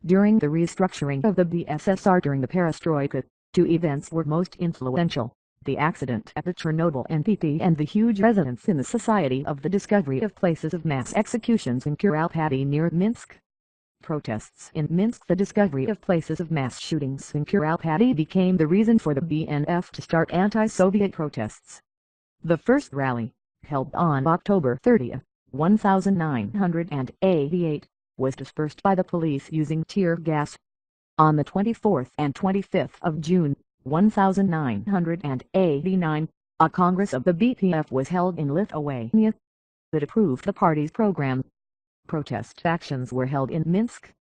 During the restructuring of the BSSR during the perestroika, two events were most influential: the accident at the Chernobyl NPT and the huge resonance in the society of the discovery of places of mass executions in Kuralpati near Minsk. Protests in Minsk. The discovery of places of mass shootings in Kuralpati became the reason for the BNF to start anti-Soviet protests. The first rally, held on October 30, 1988, was dispersed by the police using tear gas. On the 24th and 25th of June, 1989, a Congress of the BPF was held in Lithuania that approved the party's program. Protest actions were held in Minsk.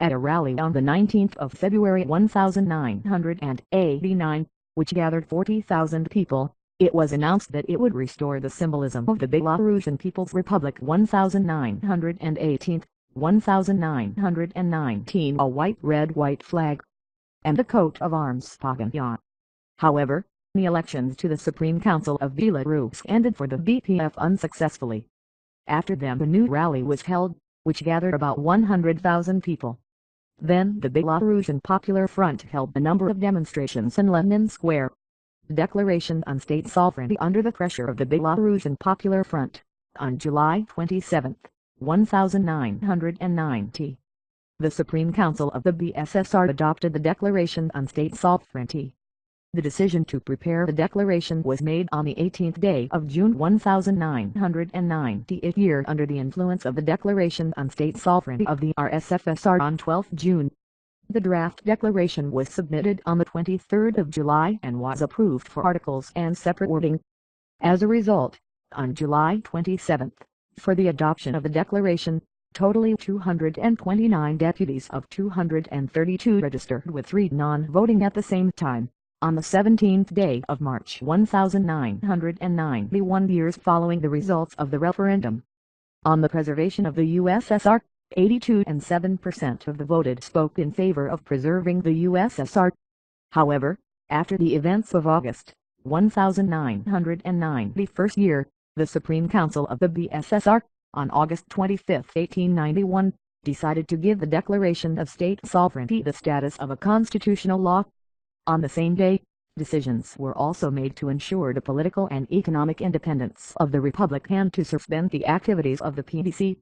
At a rally on the 19th of February 1989, which gathered 40,000 people, it was announced that it would restore the symbolism of the Belarusian People's Republic. 1919, a white red-white flag, and the coat of arms pagaya. However, the elections to the Supreme Council of Belarus ended for the BPF unsuccessfully. After them a new rally was held, which gathered about 100,000 people. Then the Belarusian Popular Front held a number of demonstrations in Lenin Square. The Declaration on State Sovereignty under the pressure of the Belarusian Popular Front, on July 27, 1990. The Supreme Council of the BSSR adopted the Declaration on State Sovereignty. The decision to prepare the declaration was made on the 18th day of June 1990 year under the influence of the Declaration on State Sovereignty of the RSFSR on 12 June. The draft declaration was submitted on the 23rd of July and was approved for articles and separate wording. As a result, on July 27, for the adoption of the declaration, totally 229 deputies of 232 registered with 3 non-voting at the same time. On the 17th day of March 1991 years following the results of the referendum on the preservation of the USSR, 82.7% of the voted spoke in favor of preserving the USSR. However, after the events of August 1991 year, the Supreme Council of the BSSR, on August 25, 1891, decided to give the Declaration of State Sovereignty the status of a constitutional law. On the same day, Decisions were also made to ensure the political and economic independence of the Republic and to suspend the activities of the PDC.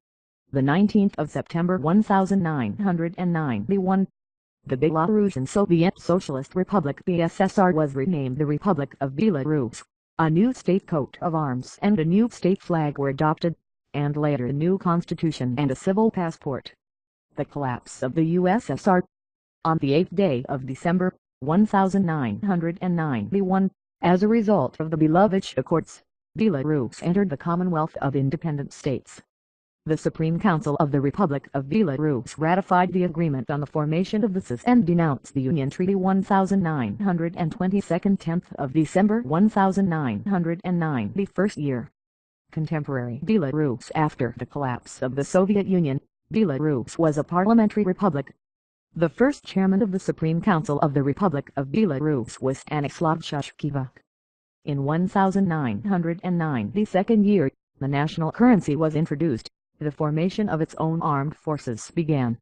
The 19th of September 1991, the Belarusian Soviet Socialist Republic BSSR was renamed the Republic of Belarus. A new state coat of arms and a new state flag were adopted, and later a new constitution and a civil passport. The collapse of the USSR. On the 8th day of December 1991, as a result of the Belarus Accords, Belarus entered the Commonwealth of Independent States. The Supreme Council of the Republic of Belarus ratified the agreement on the formation of the CIS and denounced the Union Treaty 1922 10th of December 1909, the first year. Contemporary Belarus. After the collapse of the Soviet Union, Belarus was a parliamentary republic. The first chairman of the Supreme Council of the Republic of Belarus was Stanislav Shashkevich. In 1909, the second year, the national currency was introduced. The formation of its own armed forces began.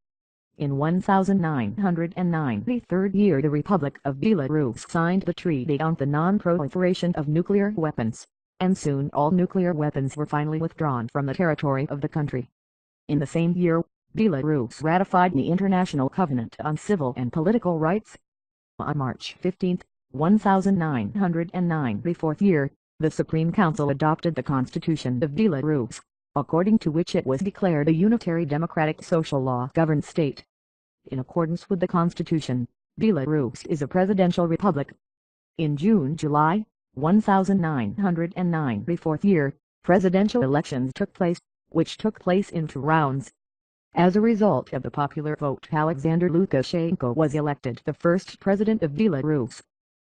In 1909, the third year, the Republic of Belarus signed the Treaty on the Non-Proliferation of Nuclear Weapons, and soon all nuclear weapons were finally withdrawn from the territory of the country. In the same year, Belarus ratified the International Covenant on Civil and Political Rights. On March 15, 1909, the fourth year, the Supreme Council adopted the Constitution of Belarus, according to which it was declared a unitary democratic social law-governed state. In accordance with the Constitution, Belarus is a presidential republic. In June-July 1909, the fourth year, presidential elections took place, which took place in 2 rounds. As a result of the popular vote, Alexander Lukashenko was elected the first president of Belarus.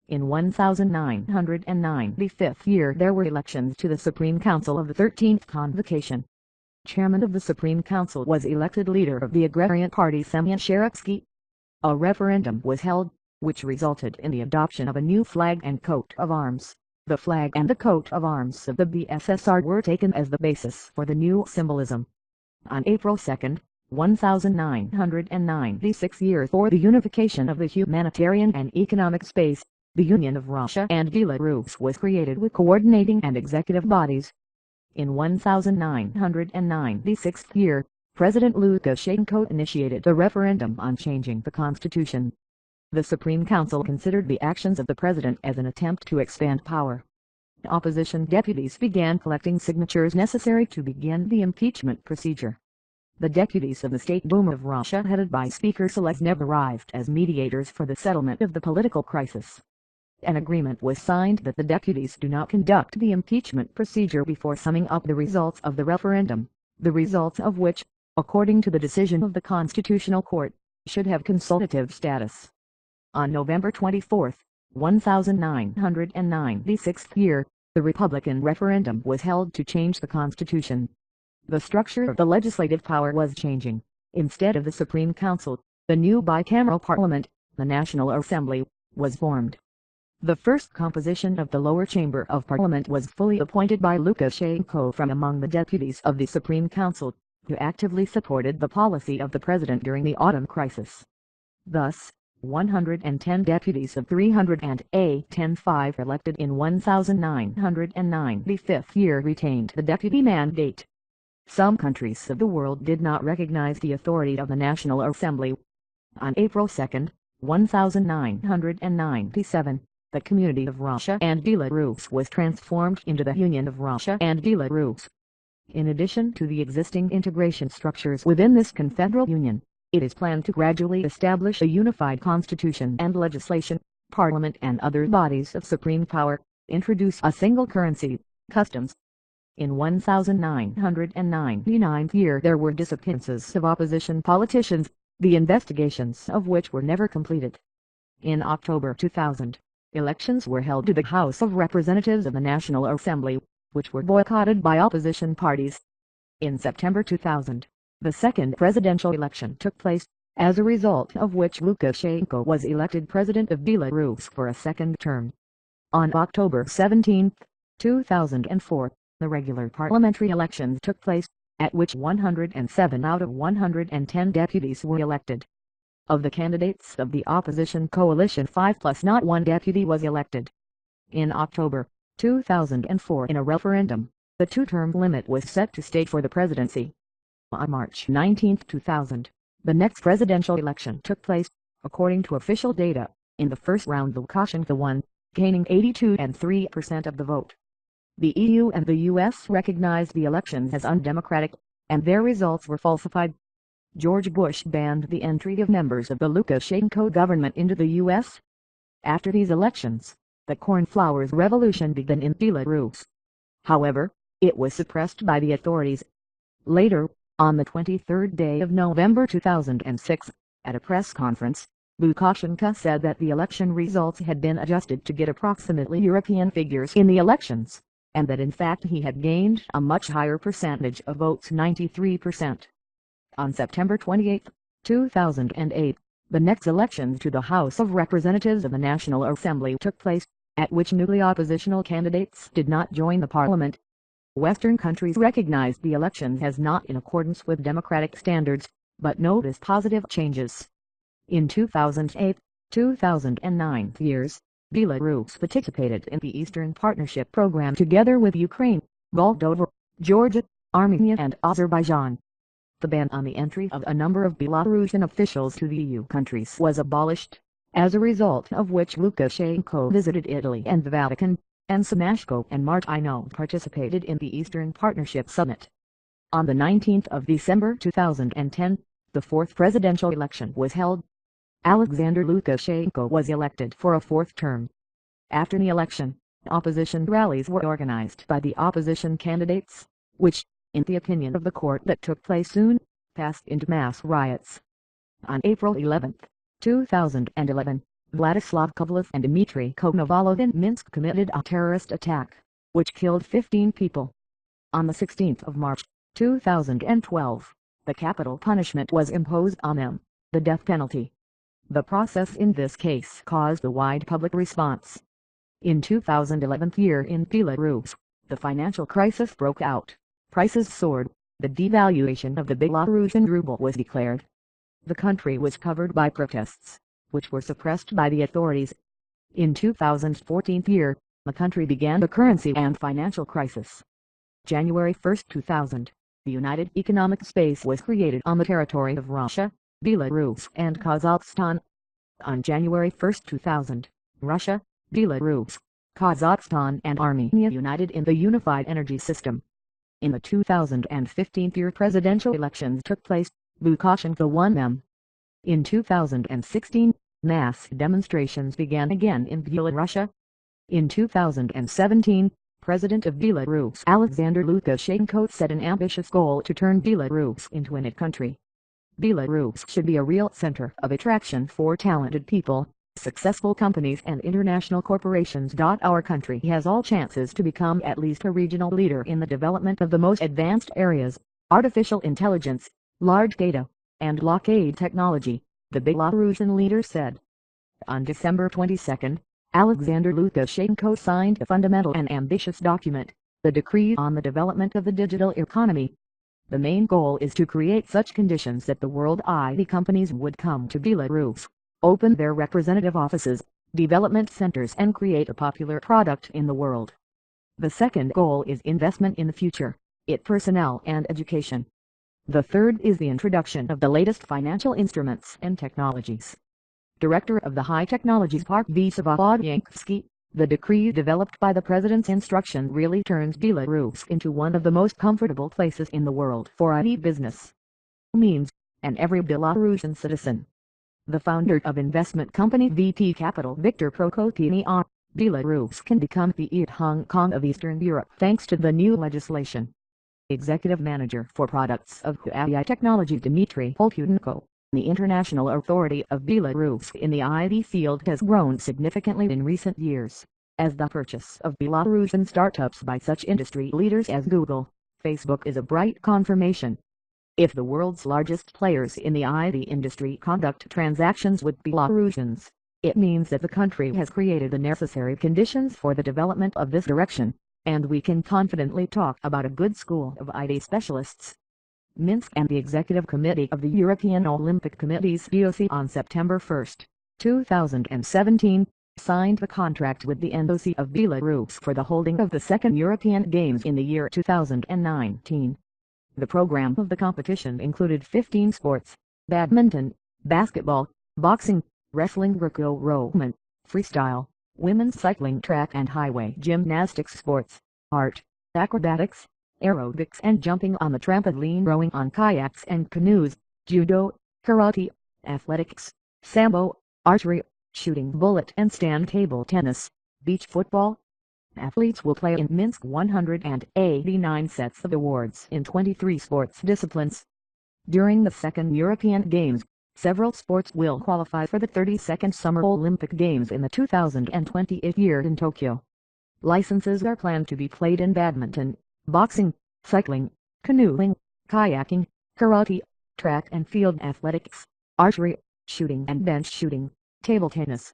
In 1909, the fifth year, there were elections to the Supreme Council of the 13th Convocation. Chairman of the Supreme Council was elected leader of the Agrarian Party Semyon Shereksky. A referendum was held, which resulted in the adoption of a new flag and coat of arms. The flag and the coat of arms of the BSSR were taken as the basis for the new symbolism. On April 2, 1909, the 6th year for the unification of the humanitarian and economic space, the Union of Russia and Belarus was created with coordinating and executive bodies. In 1909, the 6th year, President Lukashenko initiated a referendum on changing the constitution. The Supreme Council considered the actions of the president as an attempt to expand power. Opposition deputies began collecting signatures necessary to begin the impeachment procedure. The deputies of the State Duma of Russia, headed by Speaker Seleznev, arrived as mediators for the settlement of the political crisis. An agreement was signed that the deputies do not conduct the impeachment procedure before summing up the results of the referendum, the results of which, according to the decision of the Constitutional Court, should have consultative status. On November 24, 1909, the 6th year, the Republican referendum was held to change the Constitution. The structure of the legislative power was changing. Instead of the Supreme Council, the new bicameral parliament, the National Assembly, was formed. The first composition of the lower chamber of parliament was fully appointed by Lukashenko from among the deputies of the Supreme Council, who actively supported the policy of the president during the autumn crisis. Thus, 110 deputies of 305 elected in 1909, the fifth year, retained the deputy mandate. Some countries of the world did not recognize the authority of the National Assembly. On April 2, 1997, the Community of Russia and Belarus was transformed into the Union of Russia and Belarus. In addition to the existing integration structures within this confederal union, it is planned to gradually establish a unified constitution and legislation, parliament and other bodies of supreme power, introduce a single currency, customs. In 1999 year, there were disappearances of opposition politicians, the investigations of which were never completed. In October 2000, elections were held to the House of Representatives of the National Assembly, which were boycotted by opposition parties. In September 2000, the second presidential election took place, as a result of which Lukashenko was elected president of Belarus for a second term. On October 17, 2004, the regular parliamentary elections took place, at which 107 out of 110 deputies were elected. of the candidates of the opposition coalition 5 plus not one deputy was elected. In October 2004 in a referendum, the two-term limit was set to stay for the presidency. On March 19, 2000, the next presidential election took place. According to official data, in the first round Lukashenko won, gaining 82.3% of the vote. The EU and the US recognized the elections as undemocratic, and their results were falsified. George Bush banned the entry of members of the Lukashenko government into the US. After these elections, the Corn Flowers Revolution began in Belarus. However, it was suppressed by the authorities. Later, on the 23rd day of November 2006, at a press conference, Lukashenko said that the election results had been adjusted to get approximately European figures in the elections, and that in fact he had gained a much higher percentage of votes, 93%. On September 28, 2008, the next elections to the House of Representatives of the National Assembly took place, at which newly oppositional candidates did not join the parliament. Western countries recognized the elections as not in accordance with democratic standards, but noticed positive changes. In 2008-2009 years, Belarus participated in the Eastern Partnership Program together with Ukraine, Moldova, Georgia, Armenia and Azerbaijan. The ban on the entry of a number of Belarusian officials to the EU countries was abolished, as a result of which Lukashenko visited Italy and the Vatican, and Semashko and Martino participated in the Eastern Partnership Summit. On the 19th of December 2010, the fourth presidential election was held. Alexander Lukashenko was elected for a fourth term. After the election, opposition rallies were organized by the opposition candidates, which, in the opinion of the court that took place soon, passed into mass riots. On April 11, 2011, Vladislav Kovalev and Dmitry Konovalov in Minsk committed a terrorist attack, which killed 15 people. On the 16th of March, 2012, the capital punishment was imposed on them, the death penalty. The process in this case caused a wide public response. In 2011 year in Belarus, the financial crisis broke out. Prices soared, the devaluation of the Belarusian ruble was declared. The country was covered by protests, which were suppressed by the authorities. In 2014 year, the country began a currency and financial crisis. January 1, 2000, the United Economic Space was created on the territory of Russia, Belarus and Kazakhstan. On January 1, 2000, Russia, Belarus, Kazakhstan and Armenia united in the unified energy system. In the 2015 year presidential elections took place, Lukashenko won them. In 2016, mass demonstrations began again in Belarus. In 2017, President of Belarus Alexander Lukashenko set an ambitious goal to turn Belarus into a net country. Belarus should be a real center of attraction for talented people, successful companies and international corporations. Our country has all chances to become at least a regional leader in the development of the most advanced areas, artificial intelligence, large data, and blockade technology, the Belarusian leader said. On December 22, Alexander Lukashenko signed a fundamental and ambitious document, the Decree on the Development of the Digital Economy. The main goal is to create such conditions that the world IT companies would come to Belarus, open their representative offices, development centers and create a popular product in the world. The second goal is investment in the future, its personnel and education. The third is the introduction of the latest financial instruments and technologies. Director of the High Technologies Park Vysavoodyanksky, the decree developed by the President's instruction really turns Belarus into one of the most comfortable places in the world for IT business. Means, and every Belarusian citizen. The founder of investment company VT Capital Victor Prokopyny, Belarus can become the Hong Kong of Eastern Europe thanks to the new legislation. Executive Manager for Products of Huawei Technology Dmitry Polkudenko, the International Authority of Belarus in the IT field has grown significantly in recent years, as the purchase of Belarusian startups by such industry leaders as Google, Facebook is a bright confirmation. If the world's largest players in the IT industry conduct transactions with Belarusians, it means that the country has created the necessary conditions for the development of this direction, and we can confidently talk about a good school of IT specialists. Minsk and the Executive Committee of the European Olympic Committee's DOC on September 1, 2017, signed the contract with the Embassy of Belarus for the holding of the second European Games in the year 2019. The program of the competition included 15 sports: badminton, basketball, boxing, wrestling, Greco-Roman, freestyle, women's cycling, track and highway gymnastics sports, art, acrobatics, aerobics and jumping on the trampoline, rowing on kayaks and canoes, judo, karate, athletics, sambo, archery, shooting bullet and stand table tennis, beach football. Athletes will play in Minsk 189 sets of awards in 23 sports disciplines. During the second European Games, several sports will qualify for the 32nd Summer Olympic Games in the 2028 year in Tokyo. Licenses are planned to be played in badminton, boxing, cycling, canoeing, kayaking, karate, track and field athletics, archery, shooting and bench shooting, table tennis.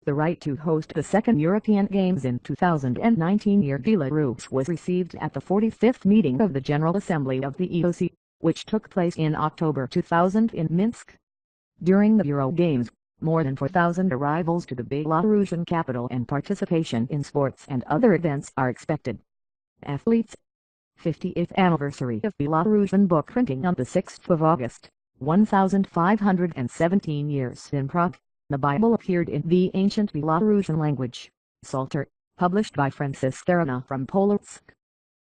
The right to host the second European Games in 2019 year Belarus was received at the 45th meeting of the General Assembly of the EOC, which took place in October 2000 in Minsk. During the Euro Games, more than 4,000 arrivals to the Belarusian capital and participation in sports and other events are expected. Athletes. 50th anniversary of Belarusian book printing on the 6th of August, 1517 years in Prague. The Bible appeared in the ancient Belarusian language, Psalter, published by Francis Starina from Polotsk.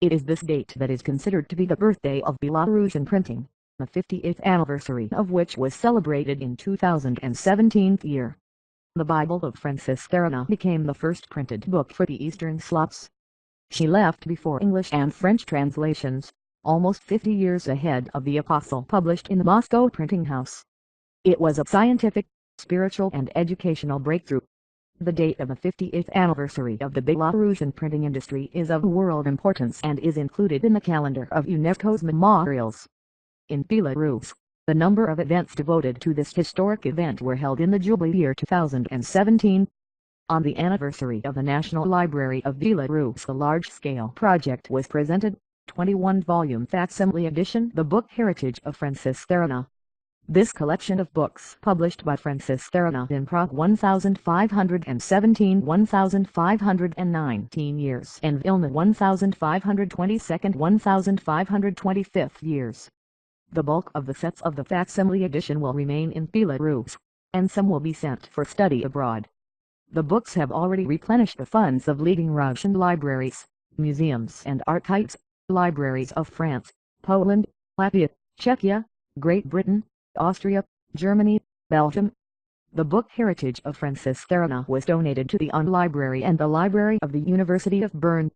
It is this date that is considered to be the birthday of Belarusian printing, the 50th anniversary of which was celebrated in 2017 year. The Bible of Francis Starina became the first printed book for the Eastern Slavs. She left before English and French translations, almost 50 years ahead of the Apostle published in the Moscow printing house. It was a scientific, spiritual and educational breakthrough. The date of the 50th anniversary of the Belarusian printing industry is of world importance and is included in the calendar of UNESCO's memorials. In Belarus, the number of events devoted to this historic event were held in the Jubilee year 2017. On the anniversary of the National Library of Belarus, a large-scale project was presented, 21-volume facsimile edition, The Book Heritage of Francis Starina. This collection of books published by Francis Starina in Prague 1519 years and Vilna 1525 years. The bulk of the sets of the facsimile edition will remain in Belarus, and some will be sent for study abroad. The books have already replenished the funds of leading Russian libraries, museums and archives, libraries of France, Poland, Latvia, Czechia, Great Britain, Austria, Germany, Belgium. The book Heritage of Francis Starina was donated to the UN Library and the Library of the University of Bern.